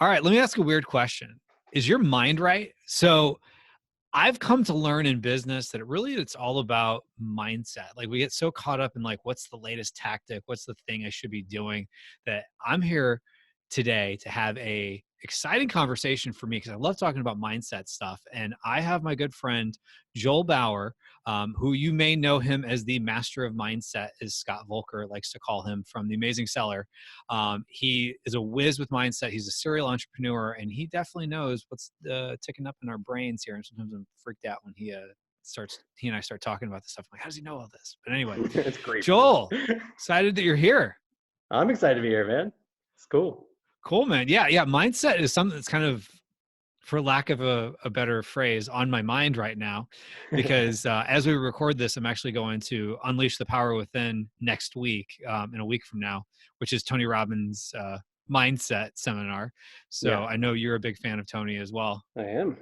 All right, let me ask a weird question. Is your mind right? So I've come to learn in business that it's all about mindset. Like we get so caught up in like, what's the latest tactic? What's the thing I should be doing? That I'm here today to have a exciting conversation for me because I love talking about mindset stuff. And I have my good friend, Joel Bauer, who you may know him as the master of mindset, as Scott Volker likes to call him from The Amazing Seller. He is a whiz with mindset. He's a serial entrepreneur, and he definitely knows what's ticking up in our brains here. And sometimes I'm freaked out when he and I start talking about this stuff. I'm like, how does he know all this? But anyway, It's great. Joel, excited that you're here. I'm excited to be here, man. It's cool. Cool, man. Yeah. Mindset is something that's kind of, for lack of a better phrase, on my mind right now, because as we record this, I'm actually going to Unleash the Power Within next week, in a week from now, which is Tony Robbins' mindset seminar. So Yeah, I know you're a big fan of Tony as well. I am.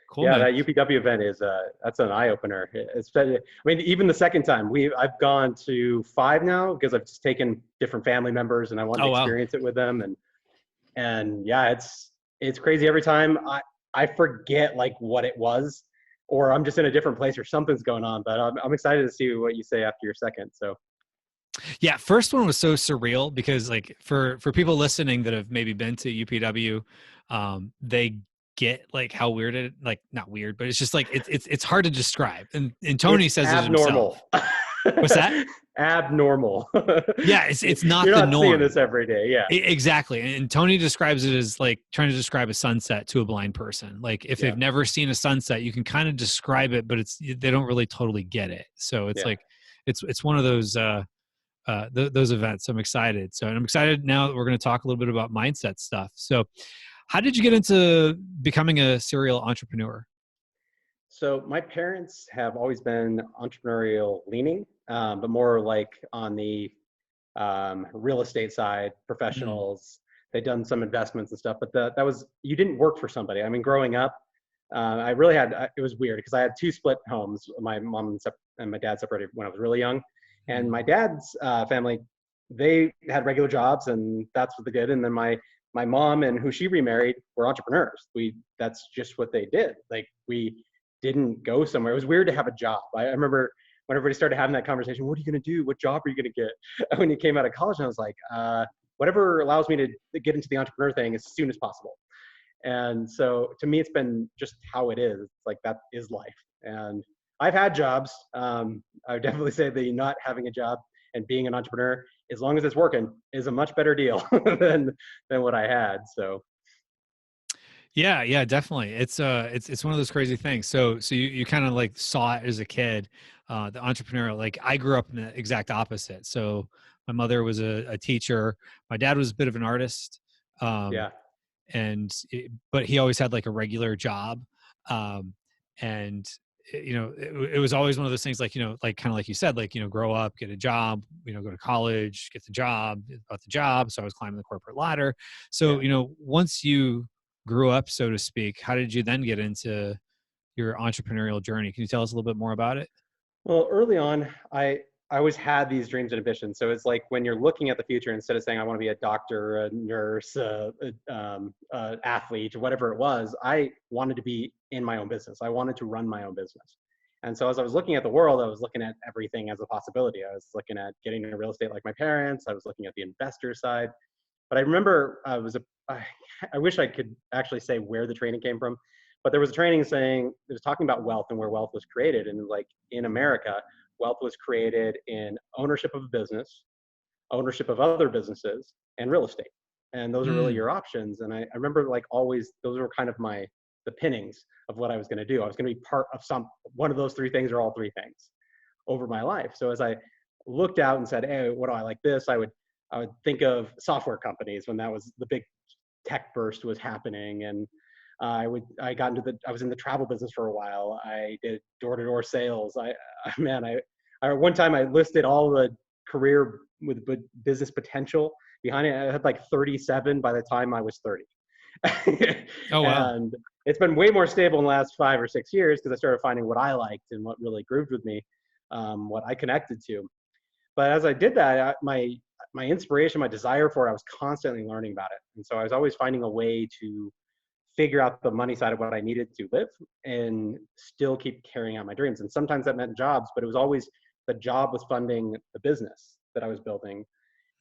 Cool, Yeah, man. that UPW event is that's an eye opener. I mean, even the second time I've gone to 5 now because I've just taken different family members and I wanted Oh, to wow. experience it with them. And yeah, it's crazy every time. I forget like what it was, or I'm just in a different place or something's going on. But I'm excited to see what you say after your second. So Yeah, first one was so surreal because like for people listening that have maybe been to UPW, they get like how weird it, like not weird, but it's just like it's hard to describe. And Tony it's says it himself. abnormal. What's that? Abnormal. Yeah, it's not You're the not seeing norm. this every day. Yeah. Exactly. And Tony describes it as like trying to describe a sunset to a blind person. Like if Yeah. they've never seen a sunset, you can kind of describe it, but they don't really totally get it. So it's Yeah. like it's one of those those events. I'm excited. So, and I'm excited now that we're going to talk a little bit about mindset stuff. So, how did you get into becoming a serial entrepreneur? So my parents have always been entrepreneurial leaning, but more like on the real estate side, Mm. professionals. They've done some investments and stuff, but that was, you didn't work for somebody. I mean, growing up, I really had, it was weird because I had 2 split homes. My mom and my dad separated when I was really young. And Mm. my dad's family, they had regular jobs and that's what they did. And then my mom and who she remarried were entrepreneurs. That's just what they did. Like we didn't go somewhere. It was weird to have a job. I remember when everybody started having that conversation, what are you going to do? What job are you going to get? When you came out of college, and I was like, whatever allows me to get into the entrepreneur thing as soon as possible. And so to me, it's been just how it is. It's like that is life. And I've had jobs. I would definitely say that not having a job and being an entrepreneur, as long as it's working, is a much better deal than what I had. So Yeah, definitely. It's one of those crazy things. So you kind of like saw it as a kid, the entrepreneurial. Like I grew up in the exact opposite. So my mother was a teacher. My dad was a bit of an artist. Um, yeah, but he always had like a regular job. Um, and it was always one of those things like, like kind of like you said, like, grow up, get a job, go to college, get the job, about the job. So I was climbing the corporate ladder. So, yeah. once you grew up, so to speak, how did you then get into your entrepreneurial journey? Can you tell us a little bit more about it? Well, early on, I always had these dreams and ambitions. So it's like when you're looking at the future, instead of saying I want to be a doctor, a nurse, athlete, or whatever it was, I wanted to be in my own business. I wanted to run my own business. And so as I was looking at the world, I was looking at everything as a possibility. I was looking at getting into real estate like my parents. I was looking at the investor side. But I remember I wish I could actually say where the training came from, but there was a training saying it was talking about wealth and where wealth was created. And like in America, wealth was created in ownership of a business, ownership of other businesses, and real estate. And those are really Mm. your options. And I remember like always, those were kind of the pinnings of what I was going to do. I was going to be part of one of those 3 things or all 3 things over my life. So as I looked out and said, hey, what do I like this? I would think of software companies when that was the big tech burst was happening. And I was in the travel business for a while. I did door-to-door sales. One time I listed all the career with business potential behind it. I had like 37 by the time I was 30. Oh, wow. And it's been way more stable in the last 5 or 6 years because I started finding what I liked and what really grooved with me, what I connected to. But as I did that, my inspiration, my desire for it, I was constantly learning about it. And so I was always finding a way to figure out the money side of what I needed to live and still keep carrying out my dreams. And sometimes that meant jobs, but it was always the job was funding the business that I was building.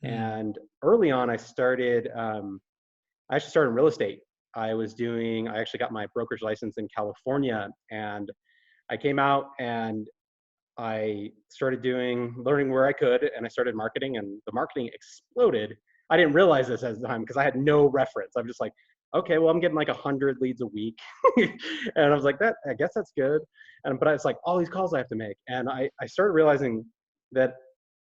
Mm. And early on, I actually started in real estate. I actually got my brokerage license in California, and I came out and I started learning where I could, and I started marketing, and the marketing exploded. I didn't realize this at the time because I had no reference. I'm just like, okay, well, I'm getting like 100 leads a week. And I was like, I guess that's good. But it's like all these calls I have to make. And I started realizing that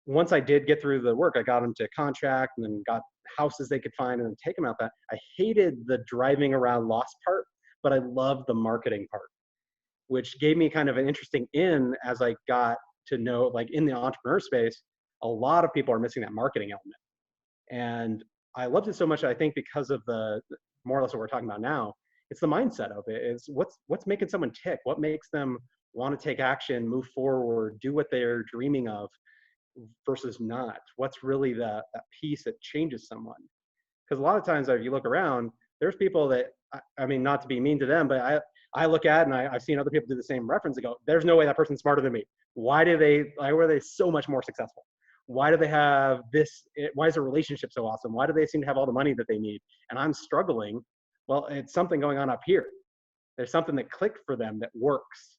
once I did get through the work, I got them to contract and then got houses they could find and then take them out that. I hated the driving around lost part, but I loved the marketing part, which gave me kind of an interesting in as I got to know, like in the entrepreneur space, a lot of people are missing that marketing element. And I loved it so much, I think, because of the more or less what we're talking about now. It's the mindset of it. Is what's making someone tick? What makes them want to take action, move forward, do what they're dreaming of versus not? What's really that piece that changes someone? Because a lot of times, if you look around, there's people that, I mean, not to be mean to them, but I look at and I've seen other people do the same reference and go, there's no way that person's smarter than me. Why were they so much more successful? Why do they have this? Why is their relationship so awesome? Why do they seem to have all the money that they need? And I'm struggling. Well, it's something going on up here. There's something that clicked for them that works.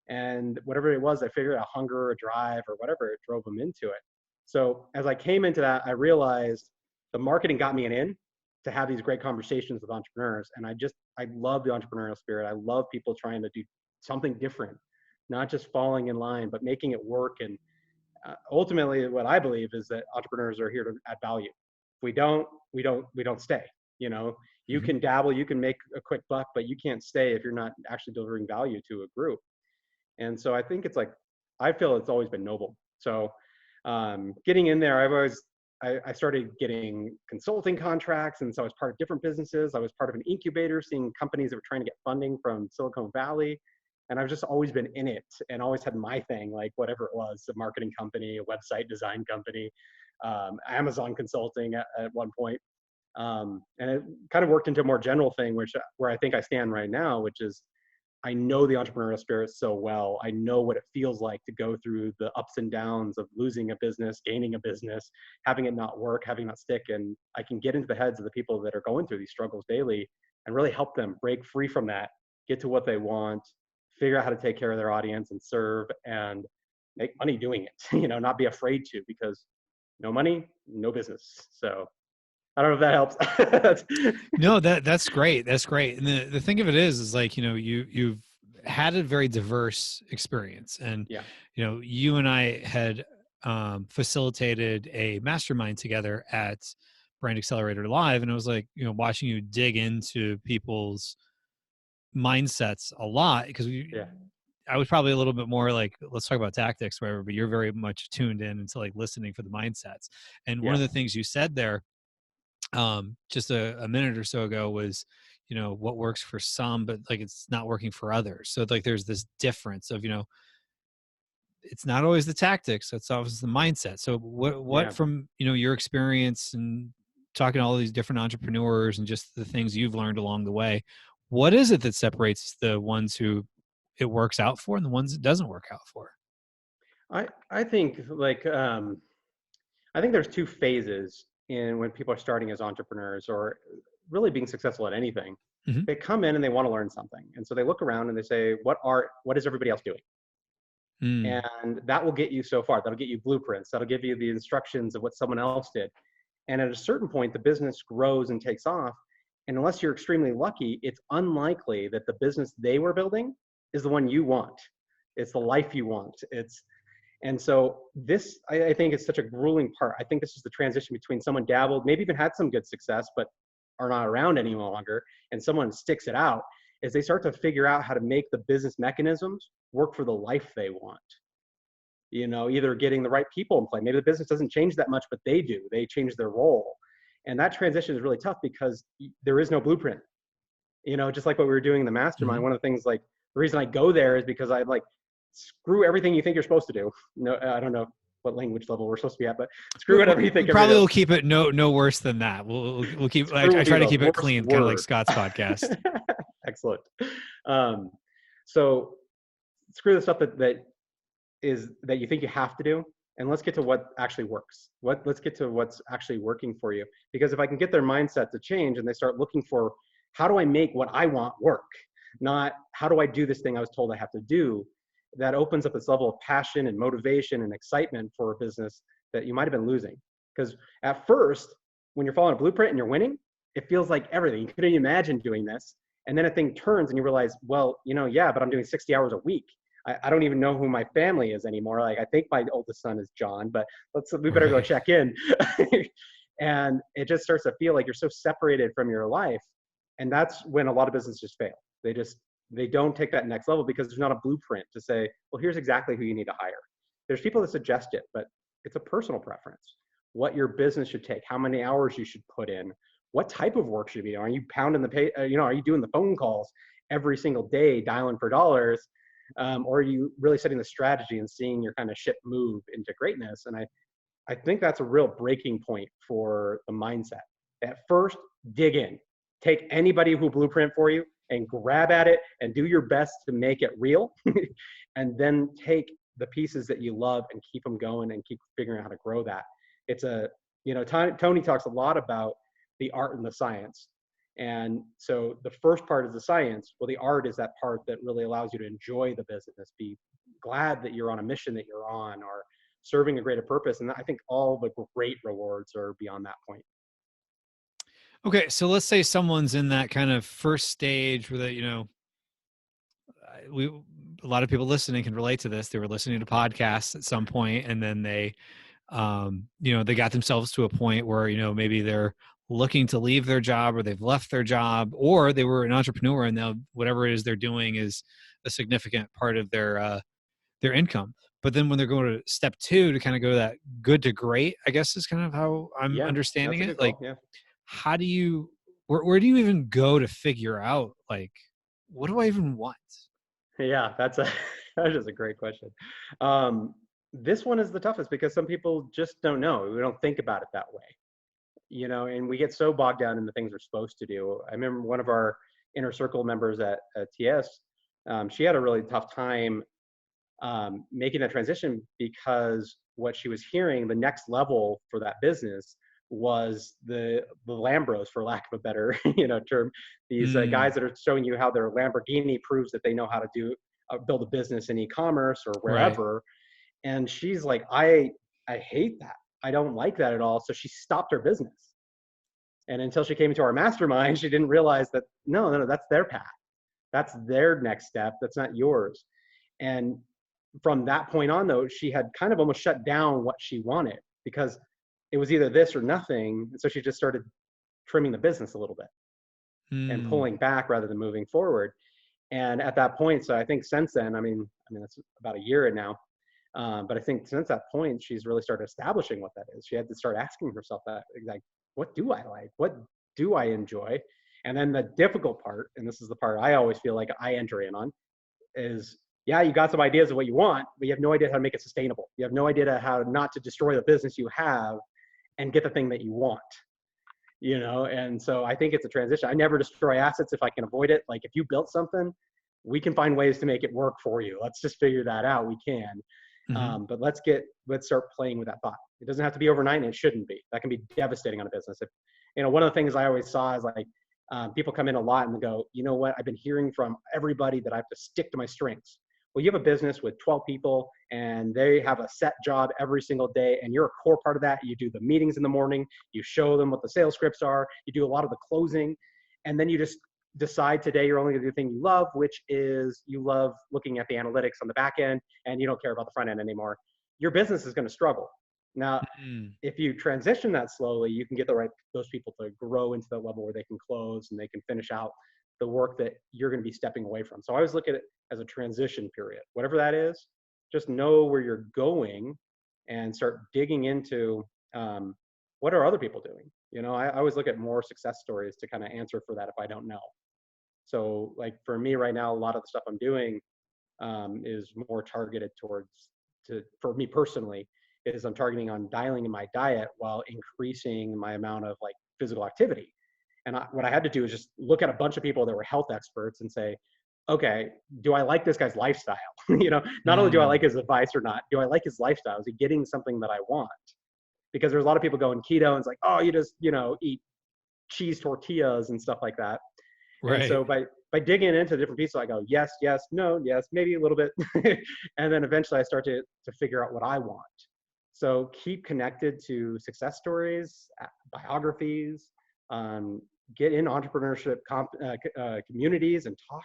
And whatever it was, I figured a hunger, a drive, or whatever, it drove them into it. So as I came into that, I realized the marketing got me an in to have these great conversations with entrepreneurs. And I love the entrepreneurial spirit. I love people trying to do something different, not just falling in line, but making it work. And ultimately, what I believe is that entrepreneurs are here to add value. If we don't stay. You know, you Mhm. can dabble, you can make a quick buck, but you can't stay if you're not actually delivering value to a group. And so I think I feel it's always been noble. So getting in there, I started getting consulting contracts. And so I was part of different businesses. I was part of an incubator, seeing companies that were trying to get funding from Silicon Valley. And I've just always been in it and always had my thing, like whatever it was, a marketing company, a website design company, Amazon consulting at one point. And it kind of worked into a more general thing, where I think I stand right now, which is I know the entrepreneurial spirit so well. I know what it feels like to go through the ups and downs of losing a business, gaining a business, having it not work, having it not stick. And I can get into the heads of the people that are going through these struggles daily and really help them break free from that, get to what they want, figure out how to take care of their audience and serve and make money doing it, not be afraid to, because no money, no business. So I don't know if that helps. No, that's great. That's great. And the thing of it is like, you've had a very diverse experience. And, Yeah. you and I had facilitated a mastermind together at Brand Accelerator Live. And it was like, watching you dig into people's mindsets a lot, because Yeah. I was probably a little bit more like, let's talk about tactics, whatever, but you're very much tuned in into like listening for the mindsets. And one of Yeah. the things you said there just a minute or so ago was, what works for some, but like it's not working for others. So like there's this difference of, it's not always the tactics, it's always the mindset. So what Yeah. from, your experience and talking to all these different entrepreneurs and just the things you've learned along the way, what is it that separates the ones who it works out for and the ones it doesn't work out for? I think I think there's two phases in when people are starting as entrepreneurs or really being successful at anything. Hmm. They come in and they want to learn something. And so they look around and they say, what is everybody else doing? Mm. And that will get you so far. That'll get you blueprints. That'll give you the instructions of what someone else did. And at a certain point, the business grows and takes off. And unless you're extremely lucky, it's unlikely that the business they were building is the one you want. It's the life you want. And so this, I think, is such a grueling part. I think this is the transition between someone dabbled, maybe even had some good success, but are not around any longer, and someone sticks it out, as they start to figure out how to make the business mechanisms work for the life they want. Either getting the right people in play. Maybe the business doesn't change that much, but they do. They change their role. And that transition is really tough because there is no blueprint. Just like what we were doing in the mastermind, Hmm. one of the things, like the reason I go there is because I like screw everything you think you're supposed to do. No, I don't know. what language level we're supposed to be at, but screw whatever you We think of it probably as. will keep it no worse than that. We'll keep. I Screw will be try to the keep it worst clean, kind of like word. Scott's podcast. Excellent. So screw the stuff that you think you have to do, and let's get to what actually works. Let's get to what's actually working for you. Because if I can get their mindset to change and they start looking for, how do I make what I want work, not how do I do this thing I was told I have to do, that opens up this level of passion and motivation and excitement for a business that you might have been losing. Because at first, when you're following a blueprint and you're winning, it feels like everything. You couldn't imagine doing this. And then a thing turns and you realize, well, yeah, but I'm doing 60 hours a week. I don't even know who my family is anymore. Like, I think my oldest son is John, but we better go Right. check in. And it just starts to feel like you're so separated from your life. And that's when a lot of businesses fail. They don't take that next level because there's not a blueprint to say, well, here's exactly who you need to hire. There's people that suggest it, but it's a personal preference. What your business should take, how many hours you should put in, what type of work should you be doing. Are you pounding the pay? Are you doing the phone calls every single day, dialing for dollars? Or are you really setting the strategy and seeing your kind of ship move into greatness? And I think that's a real breaking point for the mindset. At first, dig in. Take anybody who blueprint for you and grab at it and do your best to make it real. And then take the pieces that you love and keep them going and keep figuring out how to grow that. It's Tony talks a lot about the art and the science. And so the first part is the science. Well, the art is that part that really allows you to enjoy the business, be glad that you're on a mission that you're on, or serving a greater purpose. And I think all the great rewards are beyond that point. Okay, so let's say someone's in that kind of first stage where they, we a lot of people listening can relate to this. They were listening to podcasts at some point, and then they they got themselves to a point where, maybe they're looking to leave their job, or they've left their job, or they were an entrepreneur and now whatever it is they're doing is a significant part of their income. But then when they're going to step two to kind of go to that good to great, I guess is kind of how I'm Yeah, understanding that's a it. good Like, goal. Yeah. how do you, where do you even go to figure out, like, what do I even want? Yeah, that is a great question. This one is the toughest because some people just don't know. We don't think about it that way, and we get so bogged down in the things we're supposed to do. I remember one of our inner circle members at TS, she had a really tough time making that transition because what she was hearing, the next level for that business was the Lambros, for lack of a better term. These guys Mm, that are showing you how their Lamborghini proves that they know how to build a business in e-commerce or right. wherever. And she's like, I hate that. I don't like that at all. So she stopped her business. And until she came into our mastermind, she didn't realize that no, that's their path. That's their next step. That's not yours. And from that point on, though, she had kind of almost shut down what she wanted because it was either this or nothing. And so she just started trimming the business a little bit and Mm, pulling back rather than moving forward. And at that point, so I think since then, I mean, that's about a year now. But I think since that point, she's really started establishing what that is. She had to start asking herself that, like, what do I like? What do I enjoy? And then the difficult part, and this is the part I always feel like I enter in on, is yeah, you got some ideas of what you want, but you have no idea how to make it sustainable. You have no idea how not to destroy the business you have and get the thing that you want. And so I think it's a transition. I never destroy assets if I can avoid it. Like, if you built something, we can find ways to make it work for you. Let's just figure that out. We can. mm-hmm. But let's start playing with that thought. It doesn't have to be overnight, and it shouldn't be. That can be devastating on a business. If one of the things I always saw is like, people come in a lot and go, you know what? I've been hearing from everybody that I have to stick to my strengths. Well, you have a business with 12 people and they have a set job every single day, and you're a core part of that. You do the meetings in the morning, you show them what the sales scripts are, you do a lot of the closing, and then you just decide today you're only going to do the thing you love, which is you love looking at the analytics on the back end, and you don't care about the front end anymore. Your business is going to struggle. Now, Mm, if you transition that slowly, you can get those people to grow into that level where they can close and they can finish out the work that you're going to be stepping away from. So I always look at it as a transition period. Whatever that is, just know where you're going and start digging into what are other people doing. I always look at more success stories to kind of answer for that if I don't know. So, like, for me right now, a lot of the stuff I'm doing is more targeted for me personally, is I'm targeting on dialing in my diet while increasing my amount of like physical activity. And what I had to do is just look at a bunch of people that were health experts and say, okay, do I like this guy's lifestyle? Not only do I like Mm, his advice or not, do I like his lifestyle? Is he getting something that I want? Because there's a lot of people going keto and it's like, oh, you just, eat cheese tortillas and stuff like that. And right. so by digging into different pieces, I go, yes, yes, no, yes, maybe a little bit. And then eventually I start to figure out what I want. So keep connected to success stories, biographies, get in entrepreneurship communities and talk,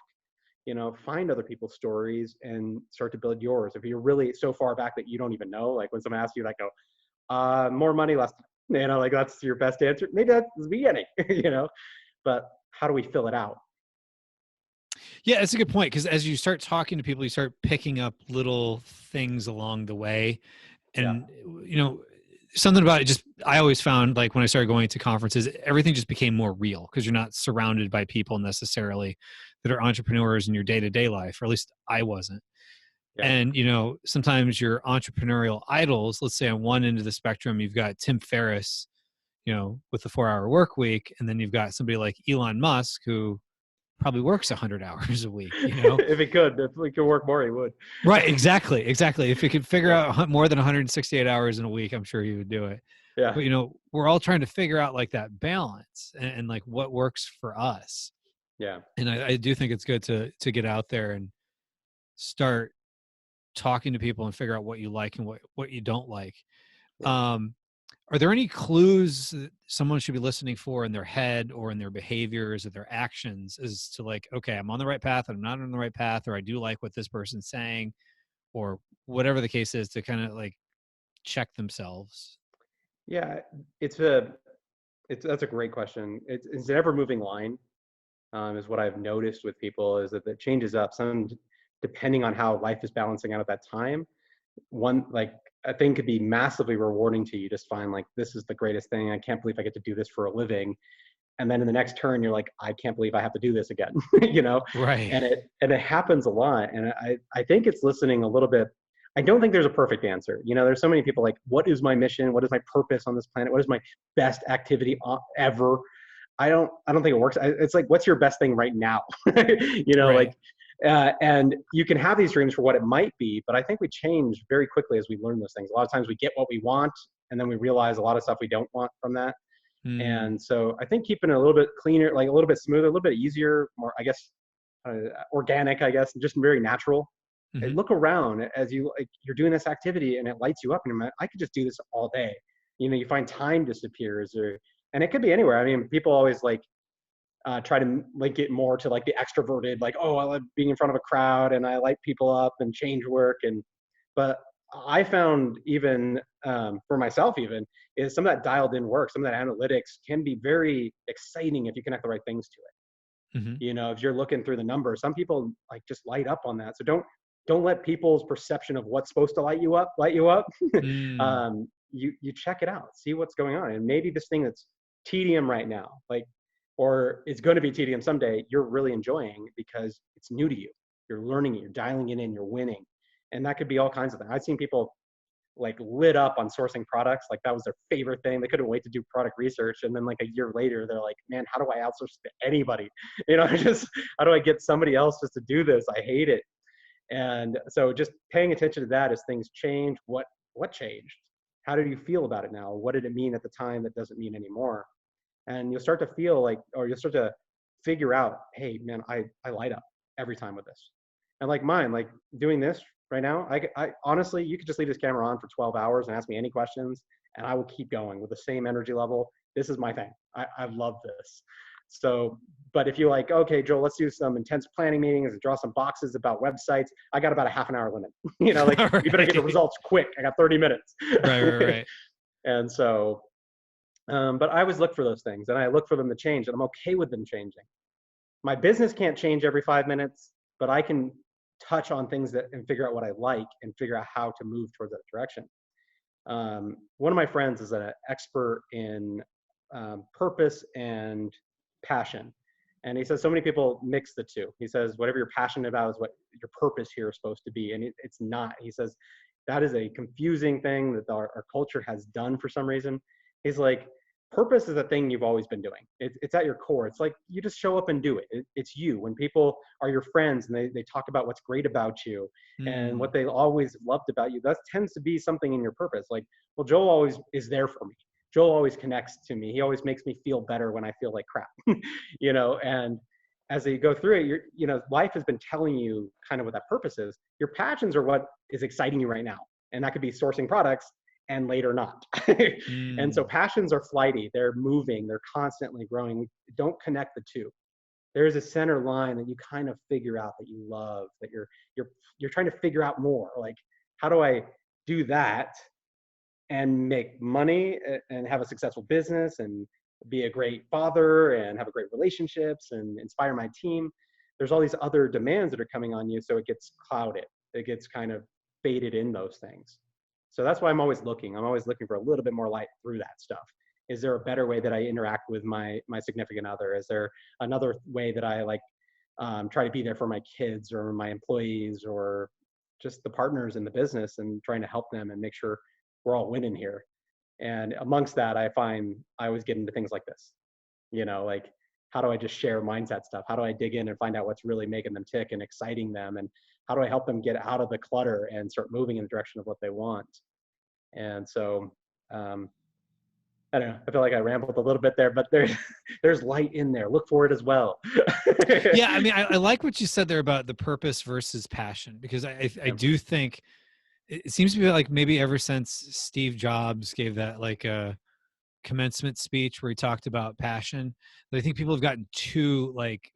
find other people's stories and start to build yours. If you're really so far back that you don't even know, like when someone asks you, like, go, more money, less time. Like that's your best answer. Maybe that's the beginning, but how do we fill it out? Yeah, it's a good point because as you start talking to people, you start picking up little things along the way. Yeah. And, something about it just, I always found like when I started going to conferences, everything just became more real because you're not surrounded by people necessarily that are entrepreneurs in your day to day life, or at least I wasn't. Yeah. And, sometimes your entrepreneurial idols, let's say on one end of the spectrum, you've got Tim Ferriss, with the 4-hour work week. And then you've got somebody like Elon Musk who probably works 100 hours a week. If we could work more, he would. Right. Exactly. Exactly. If he could figure Yeah. out more than 168 hours in a week, I'm sure he would do it. Yeah. But, we're all trying to figure out like that balance and like what works for us. Yeah. And I do think it's good to get out there and start talking to people and figure out what you like and what you don't like. Yeah. Um, are there any clues that someone should be listening for in their head or in their behaviors or their actions as to like, okay, I'm on the right path, I'm not on the right path, or I do like what this person's saying, or whatever the case is, to kind of like check themselves? Yeah. That's a great question. It's an ever moving line. Is what I've noticed with people is that it changes up some depending on how life is balancing out at that time. One, like, a thing could be massively rewarding to you, just find like this is the greatest thing, I can't believe I get to do this for a living. And then in the next turn you're like, I can't believe I have to do this again. you know Right. and it happens a lot. And I think it's listening a little bit. I don't think there's a perfect answer. There's so many people like, what is my mission, what is my purpose on this planet, what is my best activity ever. I don't think it works. It's like, what's your best thing right now? Right. Like, and you can have these dreams for what it might be, but I think we change very quickly as we learn those things. A lot of times we get what we want, and then we realize a lot of stuff we don't want from that. Mm, And so I think keeping it a little bit cleaner, like a little bit smoother, a little bit easier, more, I guess, organic, I guess, just very natural. hmm. Look around as you're doing this activity and it lights you up, and you're like, I could just do this all day. You find time disappears, and it could be anywhere. I mean, people always like try to link it more to like the extroverted, like, oh, I love being in front of a crowd and I light people up and change work. But I found even for myself, even is some of that dialed in work, some of that analytics can be very exciting if you connect the right things to Hmm. it. If you're looking through the numbers, some people like just light up on that. So don't let people's perception of what's supposed to light you up. Mm, You check it out, see what's going on, and maybe this thing that's tedium right now, like, or it's going to be tedium someday, you're really enjoying because it's new to you. You're learning it, you're dialing it in, you're winning, and that could be all kinds of things. I've seen people like lit up on sourcing products, like that was their favorite thing. They couldn't wait to do product research, and then like a year later, they're like, "Man, how do I outsource to anybody? Just how do I get somebody else just to do this? I hate it." And so just paying attention to that as things change. What changed? How did you feel about it now? What did it mean at the time that doesn't mean anymore? And you'll start to feel like, or you'll start to figure out, hey man, I light up every time with this. And like mine, like doing this right now, I honestly, you could just leave this camera on for 12 hours and ask me any questions, and I will keep going with the same energy level. This is my thing. I love this. So, but if you're like, okay, Joel, let's do some intense planning meetings and draw some boxes about websites, I got about a half an hour limit. Like, you better get the right. results quick. I got 30 minutes. Right. Right. Right. And so, but I always look for those things, and I look for them to change, and I'm okay with them changing. My business can't change every 5 minutes, but I can touch on things that and figure out what I like and figure out how to move towards that direction. One of my friends is an expert in purpose and passion. And he says so many people mix the two. He says, whatever you're passionate about is what your purpose here is supposed to be. And it's not. He says, that is a confusing thing that our culture has done for some reason. Is like, purpose is a thing you've always been doing. It's at your core. It's like you just show up and do it. It's you. When people are your friends and they talk about what's great about you and Mm, what they always loved about you, that tends to be something in your purpose. Like, well, Joel always is there for me. Joel always connects to me. He always makes me feel better when I feel like crap, and as you go through it, life has been telling you kind of what that purpose is. Your passions are what is exciting you right now. And that could be sourcing products and later not. And so mm, passions are flighty, they're moving, they're constantly growing. Don't connect the two. There's a center line that you kind of figure out that you love, that you're trying to figure out more. Like, how do I do that and make money and have a successful business and be a great father and have a great relationships and inspire my team? There's all these other demands that are coming on you, so it gets clouded. It gets kind of faded in those things. So that's why I'm always looking. I'm always looking for a little bit more light through that stuff. Is there a better way that I interact with my significant other? Is there another way that I like try to be there for my kids or my employees or just the partners in the business and trying to help them and make sure we're all winning here? And amongst that, I find I always get into things like this, like, how do I just share mindset stuff? How do I dig in and find out what's really making them tick and exciting them? And how do I help them get out of the clutter and start moving in the direction of what they want? And so, um, I don't know. I feel like I rambled a little bit there, but there's light in there. Look for it as well. yeah, I mean, I like what you said there about the purpose versus passion, because I Yeah. do think it seems to be like maybe ever since Steve Jobs gave that like a commencement speech where he talked about passion, that I think people have gotten too like,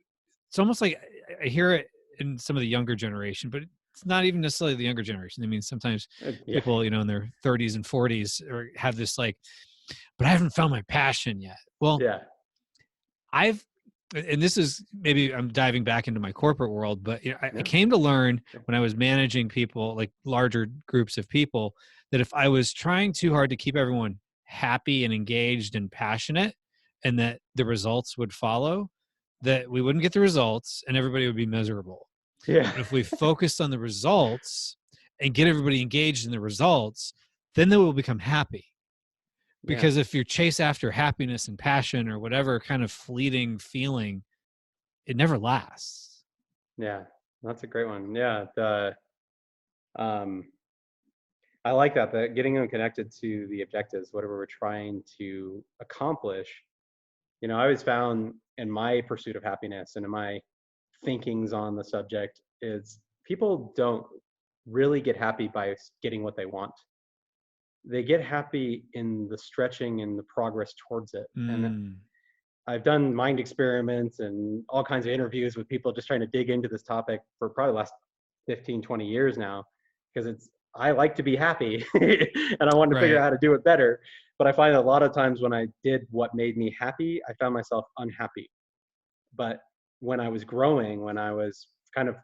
it's almost like I hear it in some of the younger generation, but it's not even necessarily the younger generation. I mean, sometimes Yeah. people, in their 30s and 40s or have this like, but I haven't found my passion yet. Well, Yeah. I've, and this is maybe I'm diving back into my corporate world, but I Yeah. came to learn when I was managing people, like larger groups of people, that if I was trying too hard to keep everyone happy and engaged and passionate, and that the results would follow, that we wouldn't get the results and everybody would be miserable. Yeah. But if we focused on the results and get everybody engaged in the results, then they will become happy. Yeah. Because if you chase after happiness and passion or whatever kind of fleeting feeling, it never lasts. Yeah. That's a great one. Yeah. Um, I like that. That getting them connected to the objectives, whatever we're trying to accomplish. I always found in my pursuit of happiness and in my thinkings on the subject is people don't really get happy by getting what they want. They get happy in the stretching and the progress towards it. And Mm, I've done mind experiments and all kinds of interviews with people just trying to dig into this topic for probably the last 15, 20 years now, because I like to be happy and I wanted to figure out right. how to do it better. But I find that a lot of times when I did what made me happy, I found myself unhappy. But when I was growing, when I was kind of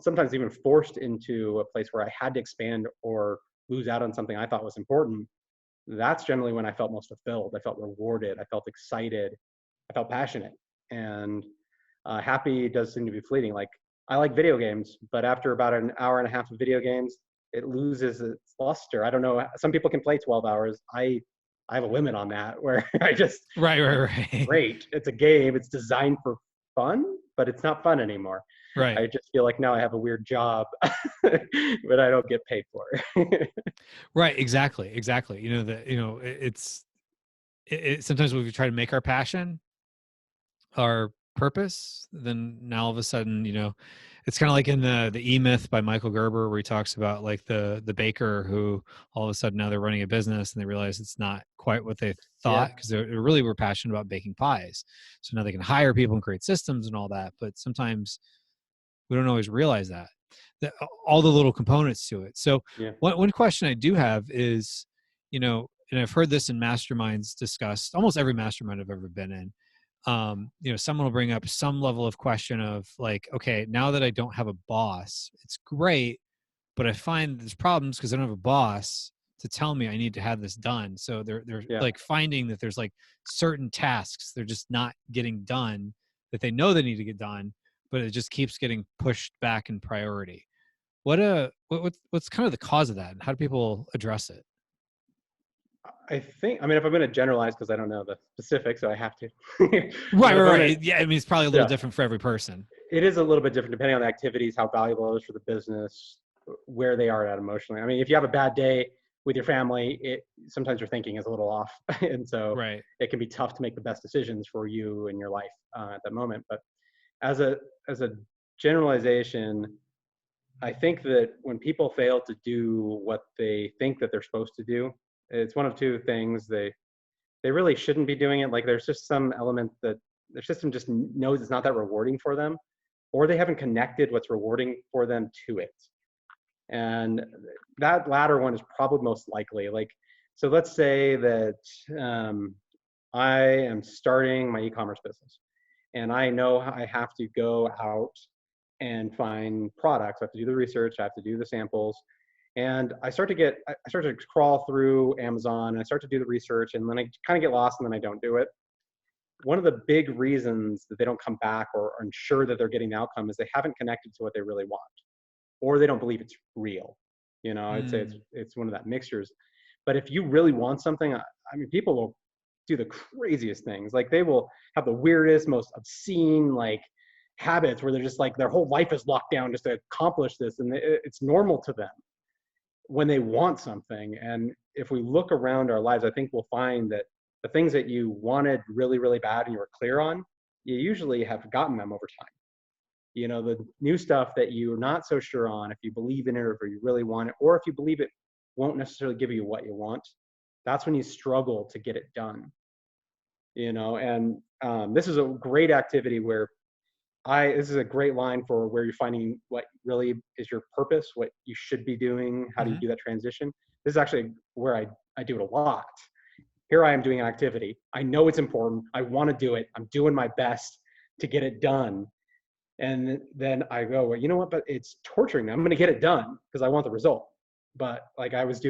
sometimes even forced into a place where I had to expand or lose out on something I thought was important, that's generally when I felt most fulfilled. I felt rewarded. I felt excited. I felt passionate. And happy does seem to be fleeting. Like, I like video games, but after about an hour and a half of video games, it loses its luster. I don't know. Some people can play 12 hours. I have a limit on that where I just Right, right, like, right. great. It's a game. It's designed for fun, but it's not fun anymore. Right. I just feel like now I have a weird job, but I don't get paid for. Right. Exactly. Exactly. Sometimes when we try to make our passion our purpose, then now all of a sudden, it's kind of like in the E-Myth by Michael Gerber, where he talks about like the baker who all of a sudden now they're running a business and they realize it's not quite what they Yeah. thought, because they really were passionate about baking pies. So now they can hire people and create systems and all that, but sometimes we don't always realize that all the little components to it. So Yeah. one question I do have is, and I've heard this in masterminds discussed, almost every mastermind I've ever been in. Someone will bring up some level of question of like, okay, now that I don't have a boss, it's great, but I find there's problems because I don't have a boss to tell me I need to have this done. So they're Yeah. like finding that there's like certain tasks they're just not getting done that they know they need to get done, but it just keeps getting pushed back in priority. What's kind of the cause of that, and how do people address it? I think, I mean, if I'm going to generalize, because I don't know the specifics, so I have to. Right, But if right, I'm going to, right. Yeah, I mean, it's probably a little yeah, different for every person. it is a little bit different depending on the activities, how valuable it is for the business, where they are at emotionally. I mean, if you have a bad day with your family, sometimes your thinking is a little off, and so Right. it can be tough to make the best decisions for you in your life at that moment. But as a generalization, I think that when people fail to do what they think that they're supposed to do, it's one of two things. They really shouldn't be doing it. Like there's just some element that their system just knows it's not that rewarding for them, or they haven't connected what's rewarding for them to it. And that latter one is probably most likely. Like, so let's say that I am starting my e-commerce business, and I know I have to go out and find products. I have to do the research. I have to do the samples. And I start to crawl through Amazon, and I start to do the research, and then I kind of get lost, and then I don't do it. One of the big reasons that they don't come back or are ensure that they're getting the outcome is they haven't connected to what they really want, or they don't believe it's real. You know, I'd say Mm. it's one of that mixtures. But if you really want something, I mean, people will do the craziest things. Like they will have the weirdest, most obscene like habits where they're just like their whole life is locked down just to accomplish this, and it's normal to them when they want something. And if we look around our lives, I think we'll find that the things that you wanted really, really bad and you were clear on, you usually have gotten them over time. You know, the new stuff that you're not so sure on, if you believe in it or if you really want it, or if you believe it won't necessarily give you what you want, that's when you struggle to get it done. You know, and this is a great activity where this is a great line for where you're finding what really is your purpose, what you should be doing, how do you Hmm. do that transition. This is actually where I do it a lot. Here I am doing an activity. I know it's important. I want to do it. I'm doing my best to get it done. And then I go, well, you know what? But it's torturing me. I'm going to get it done because I want the result. But like what was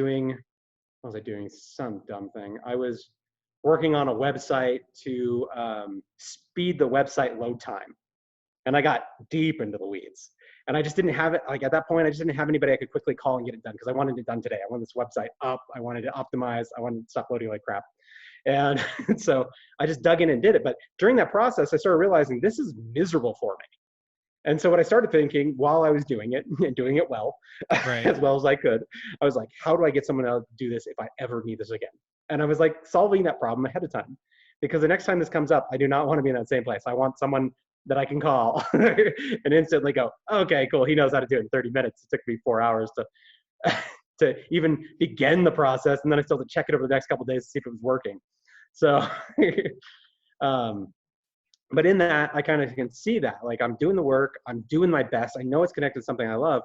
I doing? Some dumb thing. I was working on a website to speed the website load time, and I got deep into the weeds. And I just didn't have it. Like at that point, I just didn't have anybody I could quickly call and get it done because I wanted it done today. I wanted this website up. I wanted to optimize. I wanted to stop loading like crap. And so I just dug in and did it. But during that process, I started realizing this is miserable for me. And so what I started thinking while I was doing it and doing it well, Right. as well as I could, I was like, how do I get someone else to do this if I ever need this again? And I was like solving that problem ahead of time, because the next time this comes up, I do not want to be in that same place. I want someone that I can call and instantly go, okay, cool. He knows how to do it in 30 minutes. It took me 4 hours to to even begin the process, and then I still have to check it over the next couple of days to see if it was working. So um, but in that, I kind of can see that like I'm doing the work, I'm doing my best, I know it's connected to something I love.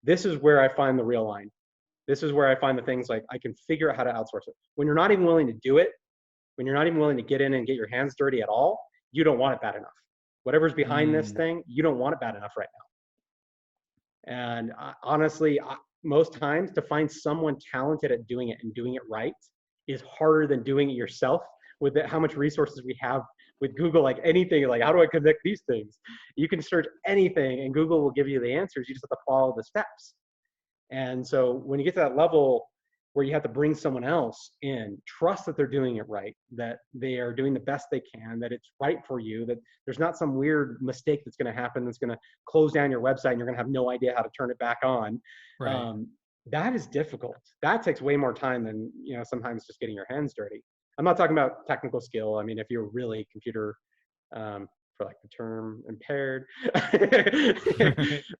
This is where I find the real line. This is where I find the things like I can figure out how to outsource it. When you're not even willing to do it, when you're not even willing to get in and get your hands dirty at all, you don't want it bad enough. Whatever's behind this Mm. thing, you don't want it bad enough right now. And honestly, most times to find someone talented at doing it and doing it right is harder than doing it yourself with how much resources we have with Google. Like anything, like how do I connect these things? You can search anything and Google will give you the answers. You just have to follow the steps. And so when you get to that level where you have to bring someone else in, trust that they're doing it right, that they are doing the best they can, that it's right for you, that there's not some weird mistake that's going to happen that's going to close down your website and you're going to have no idea how to turn it back on. Right. Um, that is difficult. That takes way more time than, you know, sometimes just getting your hands dirty. I'm not talking about technical skill. I mean, if you're really computer for like the term impaired. Right.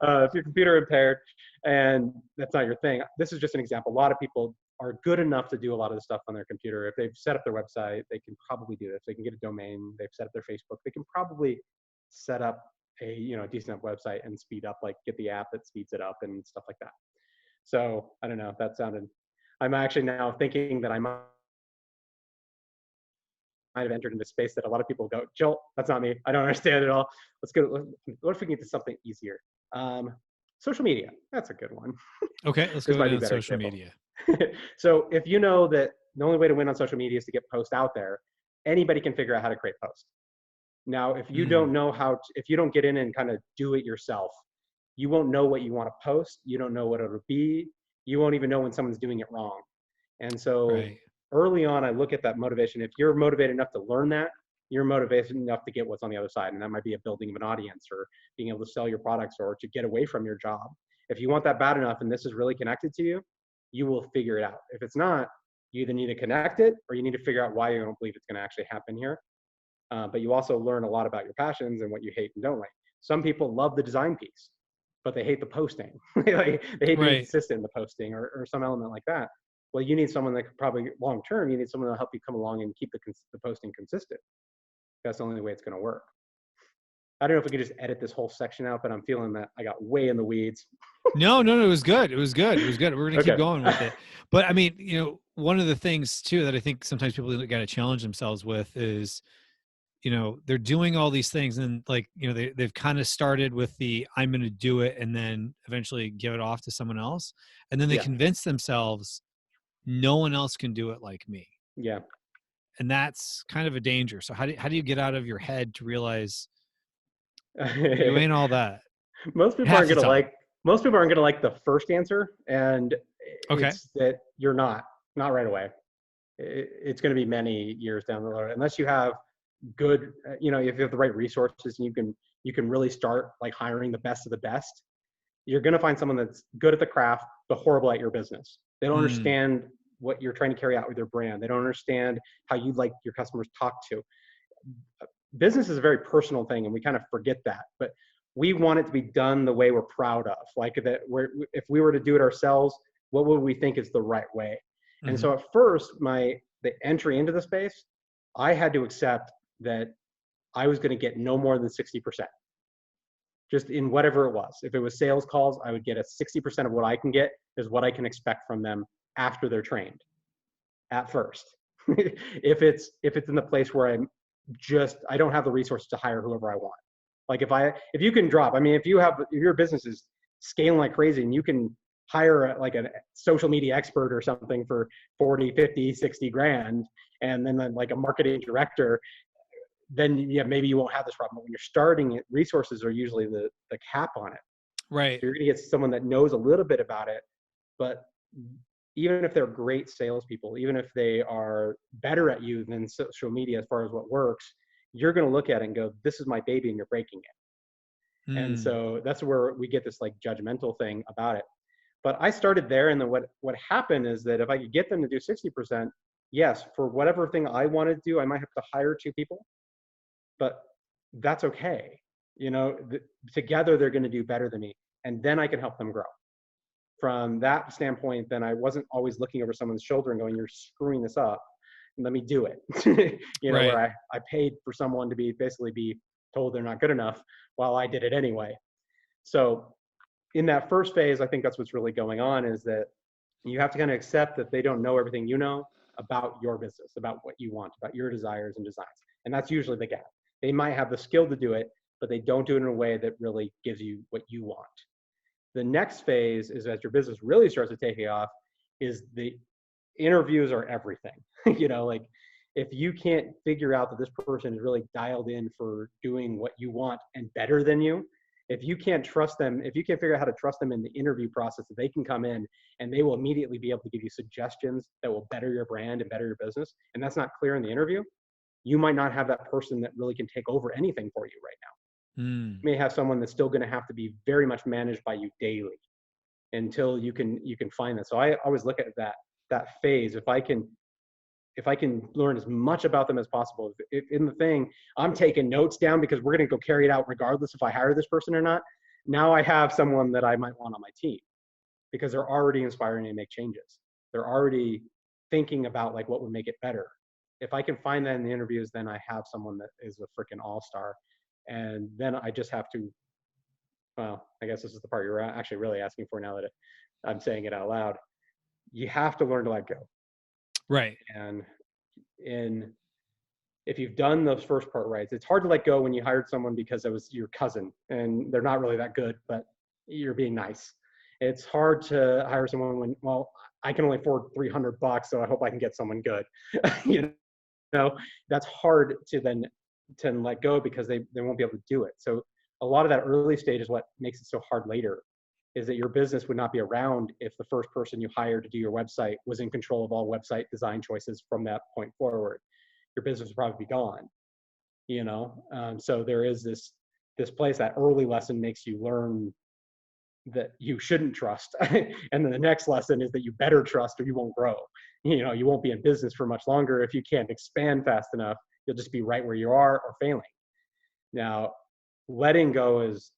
If you're computer impaired and that's not your thing, this is just an example. A lot of people are good enough to do a lot of the stuff on their computer. If they've set up their website, they can probably do this. They can get a domain, they've set up their Facebook, they can probably set up a, you know, a decent enough website and speed up, like get the app that speeds it up and stuff like that. So I don't know if that sounded, I'm actually now thinking that I might have entered into space that a lot of people go, Joel, that's not me. I don't understand it all. Let's go. What if we can get to something easier? Um, Social media. That's a good one. Okay, let's This go might be a down better social example. media. So if you know that the only way to win on social media is to get posts out there, anybody can figure out how to create posts. Now, if you Mm. don't know how, if you don't get in and kind of do it yourself, you won't know what you want to post. You don't know what it'll be. You won't even know when someone's doing it wrong. And so Right. early on, I look at that motivation. If you're motivated enough to learn that, you're motivated enough to get what's on the other side. And that might be a building of an audience or being able to sell your products or to get away from your job. If you want that bad enough and this is really connected to you, you will figure it out. If it's not, you either need to connect it or you need to figure out why you don't believe it's going to actually happen here. But you also learn a lot about your passions and what you hate and don't like. Some people love the design piece, but they hate the posting. They hate being Right. consistent in the posting or some element like that. Well, you need someone that could probably long term, you need someone to help you come along and keep the posting consistent. That's the only way it's going to work. I don't know if we could just edit this whole section out, but I'm feeling that I got way in the weeds. No, no, no, it was good. It was good. It was good. We're going to keep Okay. going with it. But I mean, one of the things too that I think sometimes people got to challenge themselves with is, they're doing all these things and like, they've kind of started with the, I'm going to do it and then eventually give it off to someone else. And then they Yeah. convince themselves no one else can do it like me. Yeah. And that's kind of a danger. So how do you get out of your head to realize you ain't all that most people half aren't the gonna time? like most people aren't gonna like the first answer, and Okay. it's that you're not right away. It's going to be many years down the road unless you have good, if you have the right resources and you can really start like hiring the best of the best. You're going to find someone that's good at the craft but horrible at your business. They don't Mm, understand what you're trying to carry out with your brand. They don't understand how you'd like your customers talk to. Business is a very personal thing and we kind of forget that, but we want it to be done the way we're proud of, like that if we were to do it ourselves, what would we think is the right way? And hmm so at first the entry into the space, I had to accept that I was going to get no more than 60%, just in whatever it was. If it was sales calls, I would get a 60% of what I can get is what I can expect from them after they're trained at first. If it's in the place where I don't have the resources to hire whoever I want. Like if you can drop, I mean, if your business is scaling like crazy and you can hire like a social media expert or something for 40, 50, 60 grand, and then like a marketing director, then yeah, maybe you won't have this problem. But when you're starting it, resources are usually the cap on it. Right. So you're going to get someone that knows a little bit about it, but even if they're great salespeople, even if they are better at you than social media as far as what works, you're going to look at it and go, "This is my baby," and you're breaking it. And Mm, so that's where we get this like judgmental thing about it. But I started there, and then what happened is that if I could get them to do 60%, yes, for whatever thing I wanted to do, I might have to hire two people, but that's okay. Together they're going to do better than me, and then I can help them grow. From that standpoint, then I wasn't always looking over someone's shoulder and going, "You're screwing this up. Let me do it." Where right. I paid for someone to basically be told they're not good enough while I did it anyway. So in that first phase, I think that's what's really going on is that you have to kind of accept that they don't know everything you know about your business, about what you want, about your desires and designs. And that's usually the gap. They might have the skill to do it, but they don't do it in a way that really gives you what you want. The next phase is as your business really starts to take off, is the interviews are everything. Like if you can't figure out that this person is really dialed in for doing what you want and better than you, if you can't trust them, if you can't figure out how to trust them in the interview process, that they can come in and they will immediately be able to give you suggestions that will better your brand and better your business, and that's not clear in the interview, you might not have that person that really can take over anything for you right now. Mm, You may have someone that's still going to have to be very much managed by you daily until you can find that. So I always look at that phase. If I can learn as much about them as possible, if in the thing I'm taking notes down because we're going to go carry it out regardless if I hire this person or not. Now I have someone that I might want on my team because they're already inspiring me to make changes. They're already thinking about like what would make it better. If I can find that in the interviews, then I have someone that is a freaking all-star. And then I just have to, well, I guess this is the part you're actually really asking for now that I'm saying it out loud. You have to learn to let go. right. And if you've done those first part right, it's hard to let go when you hired someone because it was your cousin and they're not really that good, but you're being nice. It's hard to hire someone when, well, I can only afford $300, so I hope I can get someone good. you know, that's hard to then let go because they won't be able to do it. So a lot of that early stage is what makes it so hard later, is that your business would not be around if the first person you hired to do your website was in control of all website design choices from that point forward. Your business would probably be gone, you know? So there is this place, that early lesson makes you learn that you shouldn't trust. And then the next lesson is that you better trust or you won't grow. You know, you won't be in business for much longer. If you can't expand fast enough, you'll just be right where you are or failing. Now, letting go is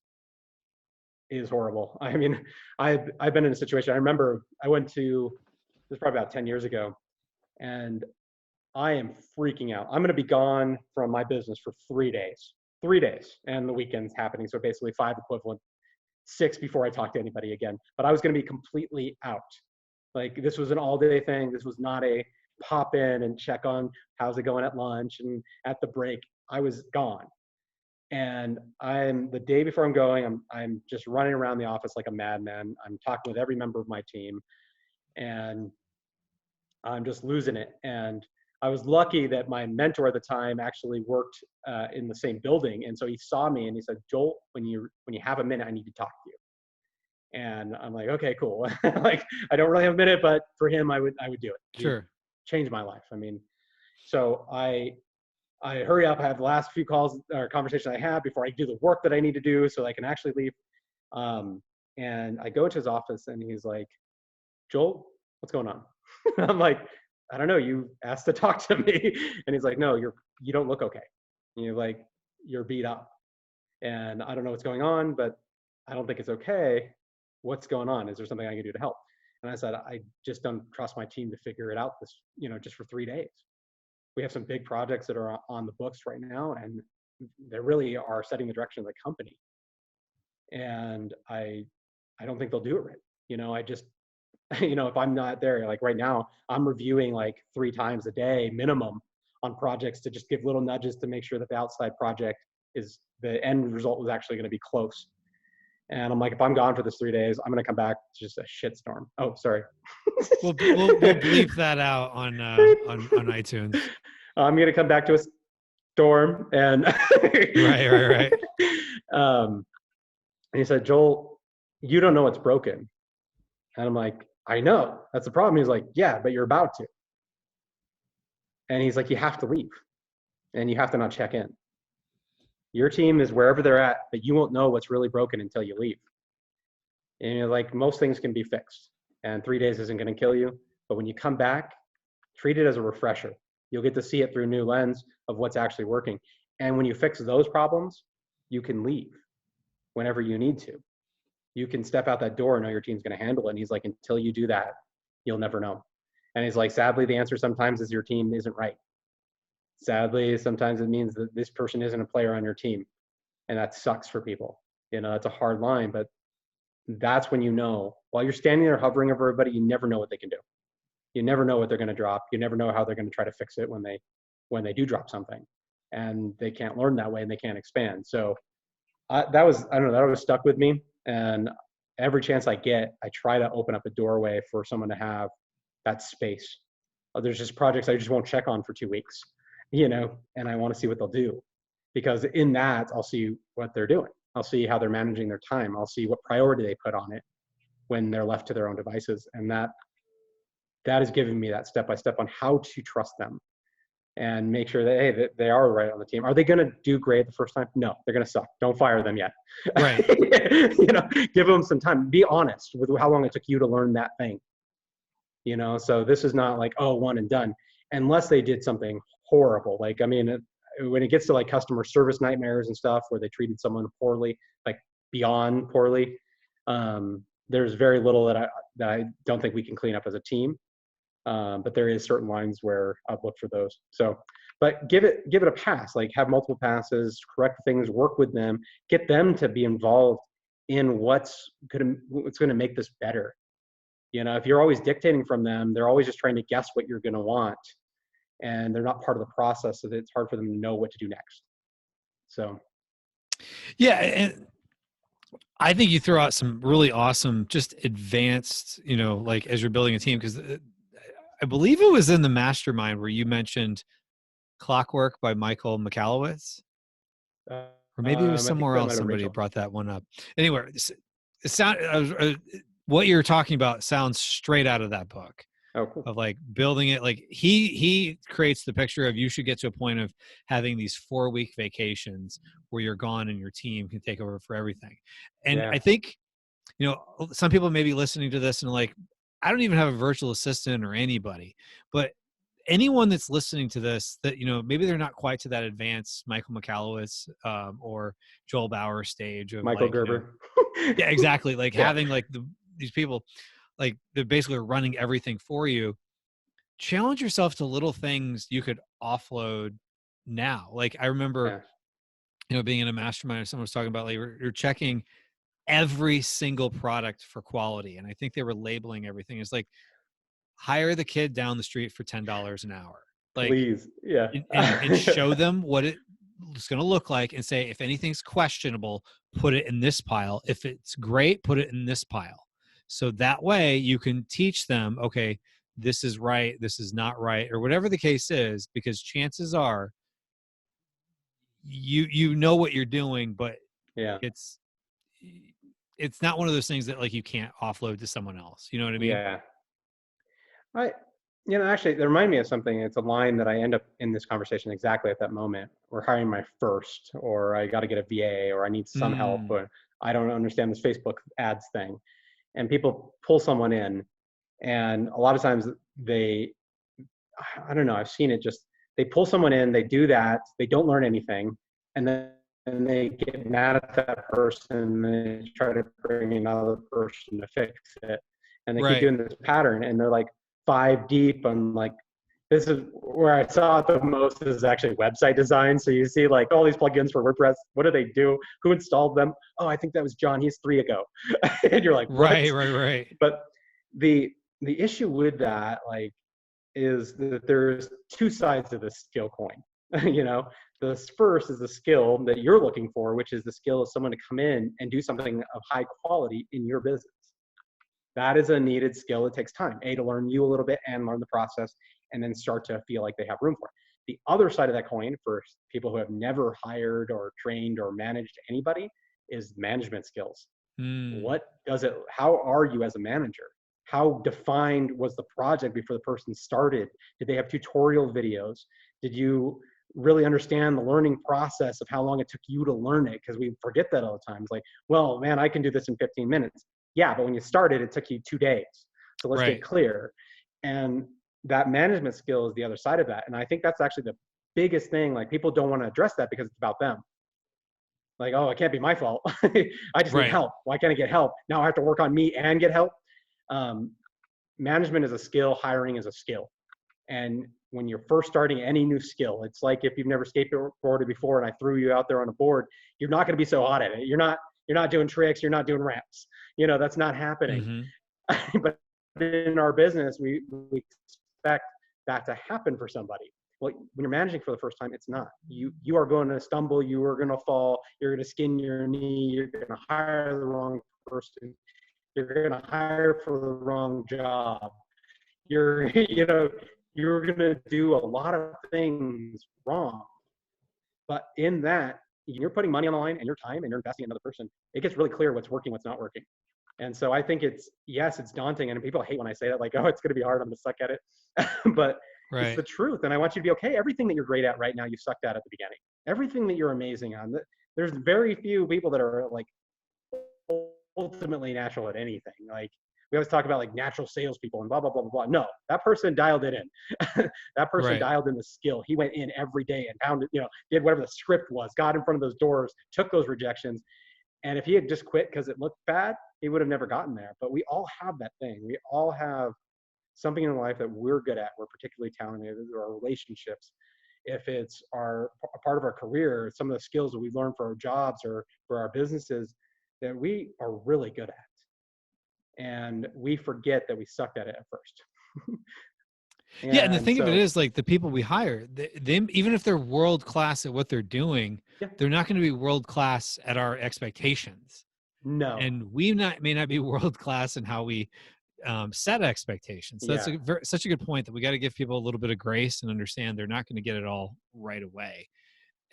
horrible. I mean, I've been in a situation. I remember I went to, this was probably about 10 years ago, and I am freaking out. I'm going to be gone from my business for 3 days, and the weekend's happening. So basically 5 equivalent, 6 before I talk to anybody again. But I was going to be completely out. Like, this was an all-day thing. This was not a pop in and check on how's it going at lunch and at the break. I was gone. And the day before I'm going, I'm just running around the office like a madman. I'm talking with every member of my team, and I'm just losing it. And I was lucky that my mentor at the time actually worked in the same building, and so he saw me and he said, "Joel, when you have a minute, I need to talk to you." And I'm like, "Okay, cool." Like, I don't really have a minute, but for him, I would do it. Sure. Changed my life. I mean, so I hurry up. I have the last few calls or conversations I have before I do the work that I need to do so I can actually leave. And I go into his office and he's like, "Joel, what's going on?" I'm like, "I don't know. You asked to talk to me." And he's like, "No, you don't look okay. You're beat up. And I don't know what's going on, but I don't think it's okay. What's going on? Is there something I can do to help?" And I said, "I just don't trust my team to figure it out just for 3 days. We have some big projects that are on the books right now, and they really are setting the direction of the company. And I don't think they'll do it right. I just, if I'm not there, like right now, I'm reviewing like 3 times a day minimum on projects to just give little nudges to make sure that the outside project the end result was actually going to be close." And I'm like, if I'm gone for this 3 days, I'm going to come back to just a shitstorm. Oh, sorry. We'll bleep that out on iTunes. I'm going to come back to a storm. And right. And he said, "Joel, you don't know what's broken." And I'm like, "I know. That's the problem." He's like, "Yeah, but you're about to." And he's like, "You have to leave. And you have to not check in. Your team is wherever they're at, but you won't know what's really broken until you leave. And like, most things can be fixed. And 3 days isn't going to kill you. But when you come back, treat it as a refresher. You'll get to see it through a new lens of what's actually working. And when you fix those problems, you can leave whenever you need to. You can step out that door and know your team's going to handle it." And he's like, "Until you do that, you'll never know." And he's like, "Sadly, the answer sometimes is your team isn't right. Sadly, sometimes it means that this person isn't a player on your team. And that sucks for people. It's a hard line, but that's when while you're standing there hovering over everybody, you never know what they can do. You never know what they're going to drop. You never know how they're going to try to fix it when they do drop something. And they can't learn that way and they can't expand." So that was stuck with me. And every chance I get, I try to open up a doorway for someone to have that space. There's just projects I just won't check on for 2 weeks, and I want to see what they'll do, because in that I'll see what they're doing. I'll see how they're managing their time. I'll see what priority they put on it when they're left to their own devices. And that has given me that step-by-step on how to trust them and make sure that, hey, that they are right on the team. Are they going to do great the first time? No, they're going to suck. Don't fire them yet. Right. Give them some time. Be honest with how long it took you to learn that thing. So this is not like, oh, one and done, unless they did something horrible. Like, I mean, when it gets to like customer service nightmares and stuff where they treated someone poorly, like beyond poorly, there's very little that I don't think we can clean up as a team. But there is certain lines where I'd look for those. So, but give it a pass. Like, have multiple passes, correct things, work with them, get them to be involved in what's going to make this better. If you're always dictating from them, they're always just trying to guess what you're going to want, and they're not part of the process. So it's hard for them to know what to do next. So, yeah, and I think you throw out some really awesome, just advanced, like as you're building a team, because I believe it was in the mastermind where you mentioned Clockwork by Michael Michalowicz. Or maybe it was I think somewhere that might else have been somebody Rachel. brought that one up. Anyway, it sound, what you're talking about sounds straight out of that book Oh, cool. of like building it. Like he creates the picture of you should get to a point of having these 4-week vacations where you're gone and your team can take over for everything. And Yeah. I think, some people may be listening to this and like, I don't even have a virtual assistant or anybody, but anyone that's listening to this that, maybe they're not quite to that advanced Michael McAllowitz or Joel Bauer stage of Michael like, Gerber. yeah, exactly. Like Yeah. having like these people, like they're basically running everything for you. Challenge yourself to little things you could offload now. Like I remember, Yeah. being in a mastermind, someone was talking about like you're checking every single product for quality. And I think they were labeling everything. It's like hire the kid down the street for $10 an hour. Like Please. Yeah. and show them what it's going to look like and say, if anything's questionable, put it in this pile. If it's great, put it in this pile. So that way you can teach them, okay, this is right, this is not right, or whatever the case is, because chances are you know what you're doing, but Yeah. it's it's not one of those things that like you can't offload to someone else. You know what I mean? Yeah. I, actually, that reminded me of something. It's a line that I end up in this conversation exactly at that moment. We're hiring my first, or I got to get a VA, or I need some help, Mm, or I don't understand this Facebook ads thing. And people pull someone in, and a lot of times they, I don't know, I've seen it just, they pull someone in, they do that, they don't learn anything, and then and they get mad at that person, and they try to bring another person to fix it. And they keep right. doing this pattern, and they're like 5 deep on like, this is where I saw it the most is actually website design. So you see like all these plugins for WordPress. What do they do? Who installed them? Oh, I think that was John. He's 3 ago. And you're like, what? Right. But the the issue with that, like, is that there's two sides to this skill coin. The first is the skill that you're looking for, which is the skill of someone to come in and do something of high quality in your business. That is a needed skill. It takes time, to learn you a little bit and learn the process, and then start to feel like they have room for it. The other side of that coin, for people who have never hired or trained or managed anybody, is management skills. Mm, How are you as a manager? How defined was the project before the person started? Did they have tutorial videos? Did you really understand the learning process of how long it took you to learn it? Because we forget that all the time. It's like, well, man, I can do this in 15 minutes. Yeah, but when you started, it took you 2 days. So let's get right. clear. And that management skill is the other side of that. And I think that's actually the biggest thing. Like, people don't want to address that because it's about them. Like, oh, it can't be my fault. I just need Right. help. Why can't I get help? Now I have to work on me and get help. Um, Management is a skill, hiring is a skill. And when you're first starting any new skill, it's like if you've never skateboarded before and I threw you out there on a board, you're not going to be so hot at it. You're not doing tricks, you're not doing ramps. That's not happening. Mm-hmm. But in our business, we expect that to happen for somebody. Well, when you're managing for the first time, it's not. You are going to stumble, you are going to fall, you're going to skin your knee, you're going to hire the wrong person, you're going to hire for the wrong job. You're you're going to do a lot of things wrong. But in that, you're putting money on the line and your time, and you're investing in another person. It gets really clear what's working, what's not working. And so I think it's daunting, and people hate when I say that, like, oh, it's going to be hard, I'm going to suck at it. But it's Right. the truth. And I want you to be okay. Everything that you're great at right now, you sucked at the beginning. Everything that you're amazing on. There's very few people that are like ultimately natural at anything. Like, we always talk about like natural salespeople and blah, blah, blah, blah, blah. No, that person dialed it in. That person Right. dialed in the skill. He went in every day and pounded, did whatever the script was, got in front of those doors, took those rejections. And if he had just quit because it looked bad, he would have never gotten there. But we all have that thing. We all have something in life that we're good at, we're particularly talented, or our relationships. If it's a part of our career, some of the skills that we learn for our jobs or for our businesses that we are really good at. And we forget that we sucked at it at first. Yeah, and the And thing of it so, is, like the people we hire, them even if they're world class at what they're doing, yeah, they're not going to be world class at our expectations, no, and we may not be world class in how we set expectations. So that's yeah, such a good point that we got to give people a little bit of grace and understand they're not going to get it all right away.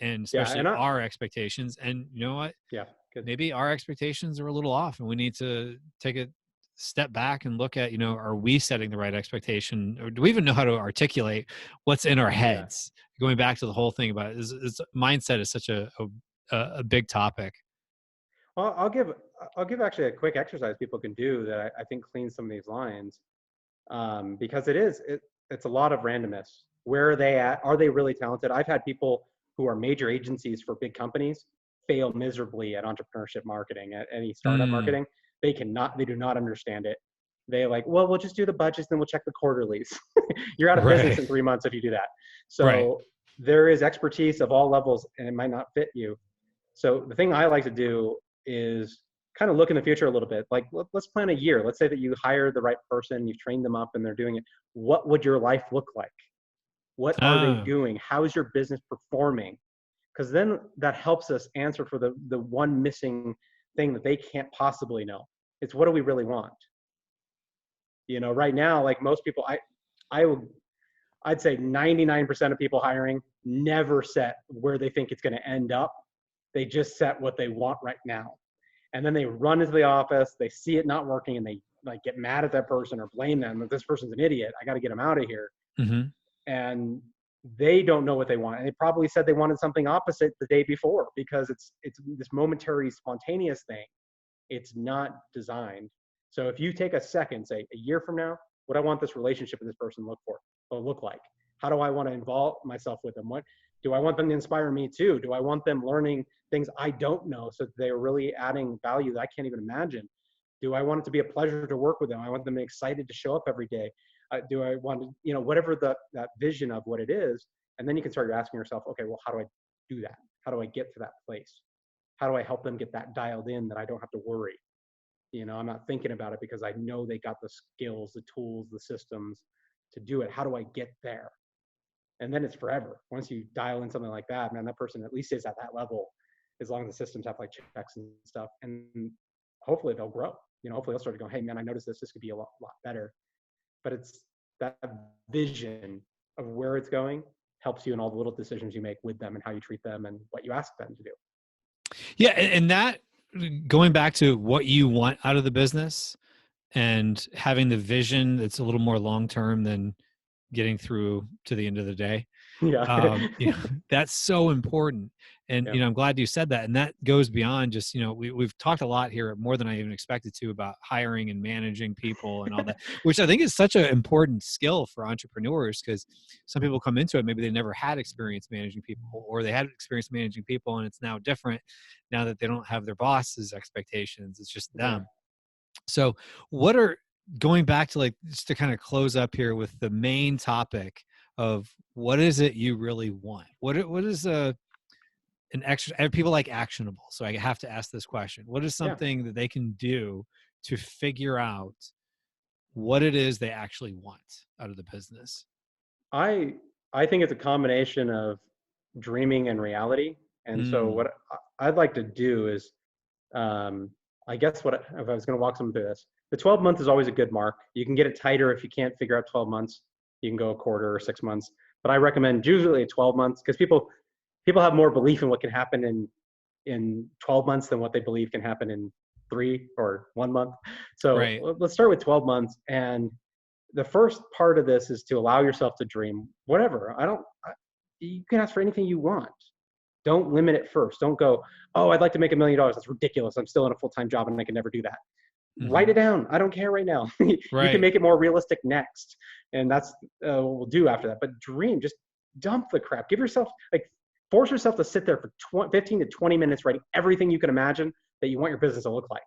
and Yeah. especially our expectations. And you know what? Yeah. Good. Maybe our expectations are a little off, and we need to take a step back and look at, are we setting the right expectation, or do we even know how to articulate what's in our Yeah. heads? Going back to the whole thing about is mindset is such a big topic. Well, I'll give actually a quick exercise people can do that I think cleans some of these lines, because it's a lot of randomness. Where are they at? Are they really talented? I've had people who are major agencies for big companies fail miserably at entrepreneurship marketing, at any startup Mm, marketing. They do not understand it. They like, well, we'll just do the budgets, then we'll check the quarterlies. You're out of business right, in 3 months if you do that. right. So there is expertise of all levels, and it might not fit you. So the thing I like to do is kind of look in the future a little bit. Like, let's plan a year. Let's say that you hire the right person, you've trained them up, and they're doing it. What would your life look like? What are they Ah, doing? How is your business performing? Because then that helps us answer for the one missing thing that they can't possibly know. It's, what do we really want? Right now, like most people, I would I'd say 99% of people hiring never set where they think it's going to end up. They just set what they want right now. And then they run into the office, they see it not working, and they like get mad at that person or blame them that this person's an idiot. I got to get them out of here. mhm. And they don't know what they want. And they probably said they wanted something opposite the day before, because it's this momentary spontaneous thing. It's not designed. So if you take a second, say a year from now, what I want this relationship with this person look like? How do I want to involve myself with them? What do I want them to inspire me too? Do I want them learning things I don't know, so that they're really adding value that I can't even imagine? Do I want it to be a pleasure to work with them? I want them excited to show up every day. Do I want to, whatever that vision of what it is, and then you can start asking yourself, okay, well, how do I do that? How do I get to that place? How do I help them get that dialed in, that I don't have to worry? I'm not thinking about it, because I know they got the skills, the tools, the systems to do it. How do I get there? And then it's forever. Once you dial in something like that, man, that person at least is at that level, as long as the systems have like checks and stuff. And hopefully they'll grow. Hopefully they'll start to go, hey, man, I noticed this could be a lot better. But it's that vision of where it's going helps you in all the little decisions you make with them, and how you treat them, and what you ask them to do. Yeah, and that, going back to what you want out of the business and having the vision that's a little more long term than getting through to the end of the day. Yeah. That's so important. And, Yeah. I'm glad you said that. And that goes beyond just, we've talked a lot here, more than I even expected to, about hiring and managing people and all that, which I think is such an important skill for entrepreneurs, because some people come into it, maybe they never had experience managing people, or they had experience managing people and it's now different now that they don't have their boss's expectations. It's just Yeah. them. So what are, going back to, like, just to kind of close up here with the main topic of what is it you really want? What is an extra, and people like actionable. So I have to ask this question. What is Yeah. something that they can do to figure out what it is they actually want out of the business? I I think it's a combination of dreaming and reality. And so Mm, what I'd like to do is, I guess, if I was going to walk someone through this, the 12 month is always a good mark. You can get it tighter if you can't figure out 12 months. You can go a quarter or 6 months, but I recommend usually 12 months, because people have more belief in what can happen in 12 months than what they believe can happen in 3 or 1 month. So right. let's start with 12 months. And the first part of this is to allow yourself to dream whatever. You can ask for anything you want. Don't limit it first. Don't go, oh, I'd like to make $1 million. That's ridiculous. I'm still in a full-time job and I can never do that. Write Hmm. it down. I don't care right now. You can Right. make it more realistic next. And that's what we'll do after that. But dream, just dump the crap. Force yourself to sit there for 15 to 20 minutes writing everything you can imagine that you want your business to look like.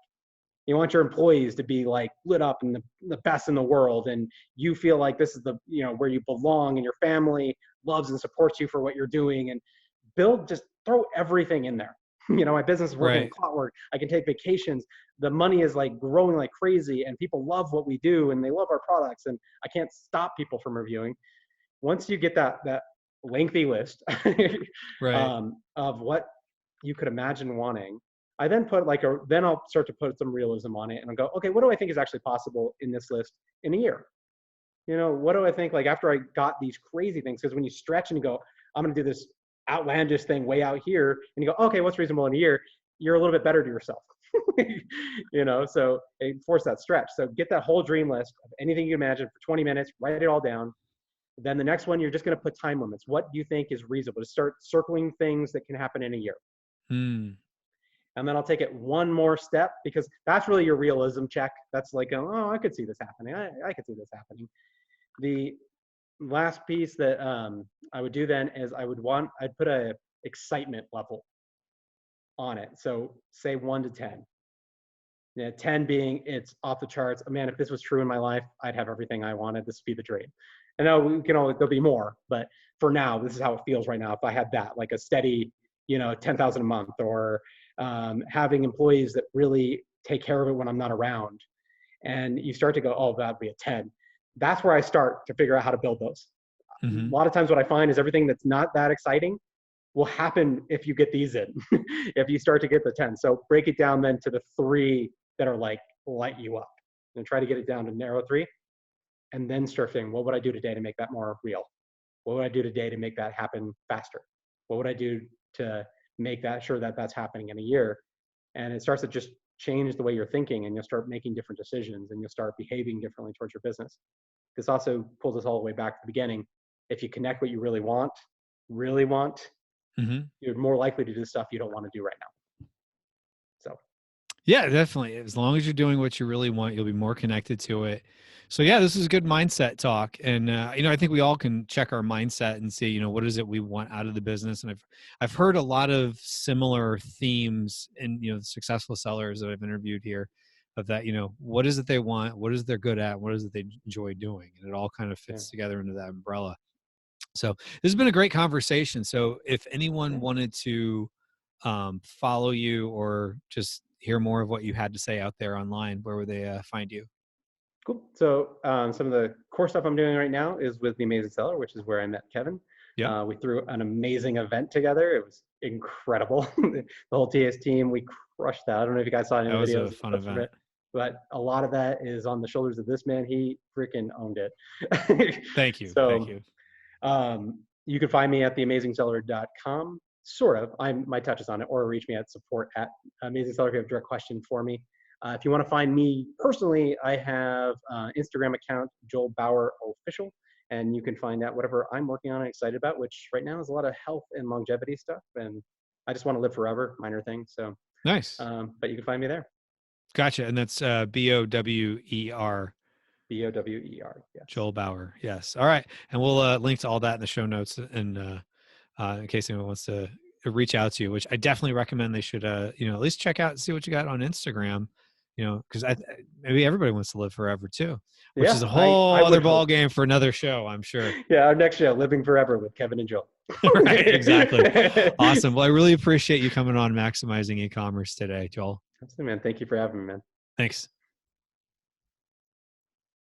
You want your employees to be like lit up and the best in the world, and you feel like this is where you belong, and your family loves and supports you for what you're doing. And just throw everything in there. My business is working like Right. clockwork. I can take vacations. The money is like growing like crazy, and people love what we do, and they love our products, and I can't stop people from reviewing. Once you get that lengthy list Right. of what you could imagine wanting, I then then I'll start to put some realism on it, and I'll go, okay, what do I think is actually possible in this list in a year? What do I think, like, after I got these crazy things? Because when you stretch and you go, I'm going to do this outlandish thing way out here, and you go, okay, what's reasonable in a year? You're a little bit better to yourself. So force that stretch. So get that whole dream list of anything you imagine for 20 minutes, write it all down. Then the next one, you're just going to put time limits. What do you think is reasonable? To start circling things that can happen in a year. Mm. And then I'll take it one more step, because that's really your realism check. That's like, oh, I could see this happening. I could see this happening. The last piece that I would do then is I'd put a excitement level on it. So say 1 to 10. Yeah, 10 being it's off the charts. Man, if this was true in my life, I'd have everything I wanted. This would be the dream. I know there'll be more, but for now, this is how it feels right now. If I had that, like a steady, 10,000 a month, or having employees that really take care of it when I'm not around, and you start to go, oh, that'd be a 10. That's where I start to figure out how to build those. Mm-hmm. A lot of times what I find is everything that's not that exciting will happen if you get these in, if you start to get the 10. So break it down then to the 3 that are like light you up, and try to get it down to narrow 3, and then start thinking, what would I do today to make that more real? What would I do today to make that happen faster? What would I do to make that sure that that's happening in a year? And it starts to just change the way you're thinking, and you'll start making different decisions, and you'll start behaving differently towards your business. This also pulls us all the way back to the beginning. If you connect what you really want, Mm-hmm. you're more likely to do stuff you don't want to do right now. So yeah, definitely. As long as you're doing what you really want, you'll be more connected to it. So yeah, this is good mindset talk. And, I think we all can check our mindset and see, what is it we want out of the business. And I've heard a lot of similar themes in, the successful sellers that I've interviewed here, of that, what is it they want? What is it they're good at? What is it they enjoy doing? And it all kind of fits together into that umbrella. So this has been a great conversation. So if anyone wanted to follow you or just hear more of what you had to say out there online, where would they find you? cool. So some of the core stuff I'm doing right now is with The Amazing Seller, which is where I met Kevin. Yeah. We threw an amazing event together. It was incredible. The whole TS team, we crushed that. I don't know if you guys saw any That of the was videos. a fun event. But a lot of that is on the shoulders of this man. He freaking owned it. Thank you. So, Thank you. You can find me at theamazingseller.com. Sort of. My touch is on it, or reach me at support@amazingseller if you have a direct question for me. If you want to find me personally, I have Instagram account, Joel Bauer Official, and you can find out whatever I'm working on and excited about, which right now is a lot of health and longevity stuff. And I just want to live forever, minor thing. So nice. But you can find me there. Gotcha. And that's BOWER. BOWER. Yes. Joel Bauer. Yes. All right. And we'll link to all that in the show notes, and in case anyone wants to reach out to you, which I definitely recommend they should, at least check out and see what you got on Instagram, because maybe everybody wants to live forever too, which is a whole other ball game for another show, I'm sure. Yeah. Our next show, Living Forever with Kevin and Joel. Right. Exactly. Awesome. Well, I really appreciate you coming on Maximizing E-commerce today, Joel. Absolutely, man. Thank you for having me, man. Thanks.